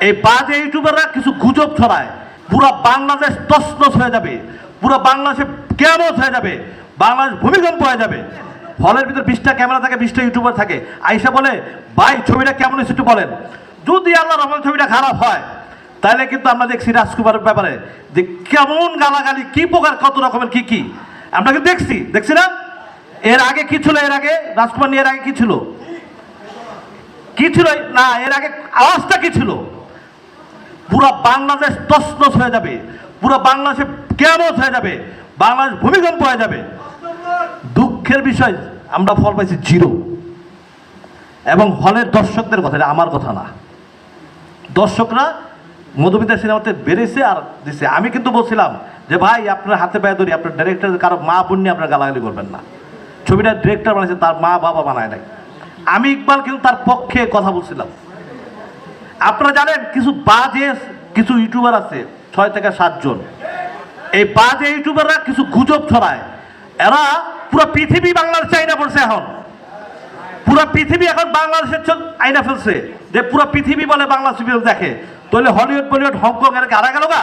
এই বাজে ইউটিউবাররা কিছু গুজব ছড়ায়, পুরো বাংলাদেশ তছনছ হয়ে যাবে, পুরো বাংলাদেশে কিয়ামত হয়ে যাবে, বাংলাদেশ ভূমিকম্প হয়ে যাবে। হলের ভিতর 20টা ক্যামেরা থাকে, 20টা ইউটিউবার থাকে, আইসা বলে ভাই ছবিটা কেমন হয়েছে একটু বলেন। যদি আল্লাহ রহমান ছবিটা খারাপ হয় তাহলে কিন্তু আমরা দেখছি রাজকুমারের ব্যাপারে যে কেমন গালাগালি, কি প্রকার, কত রকমের কি কি আমরা কিন্তু দেখছি না। এর আগে কি ছিল? এর আগে রাজকুমার নিয়ে এর আগে কি ছিল? কি ছিল না, এর আগে আওয়াজটা কি ছিল? পুরো বাংলাদেশ তছনছ হয়ে যাবে, পুরো বাংলাদেশে কিয়ামত হয়ে যাবে, বাংলাদেশ ভূমিকম্প হয়ে যাবে। দুঃখের বিষয় আমরা ফল পাইছি 0। এবং হলের দর্শকদের কথা, এটা আমার কথা না, দর্শকরা মধুমিতা সিনেমাতে বেড়েছে আর দিছে। আমি কিন্তু বলছিলাম যে ভাই আপনার হাতে পায়ে ধরি, আপনার ডাইরেক্টর কারো মা বোন নিয়ে আপনার গালাগালি করবেন না। ছবিটা ডিরেক্টর বানাইছে, তার মা বাবা বানায় নাই। আমি ইকবাল কিন্তু তার পক্ষে কথা বলছিলাম। আপনারা জানেন কিছু বাজে কিছু ইউটিউবার আছে, 6 থেকে 7 জন। এই বাজে ইউটিউবাররা কিছু গুজব ছড়ায়, এরা পুরো পৃথিবী বাংলাদেশে আইনা পড়ছে। এখন পুরো পৃথিবী এখন বাংলাদেশের আইনা ফেলছে, যে পুরো পৃথিবী বলে বাংলা সিরিয়াল দেখে। তাহলে হলিউড বলিউড হংকং এর আড়া গেল গা।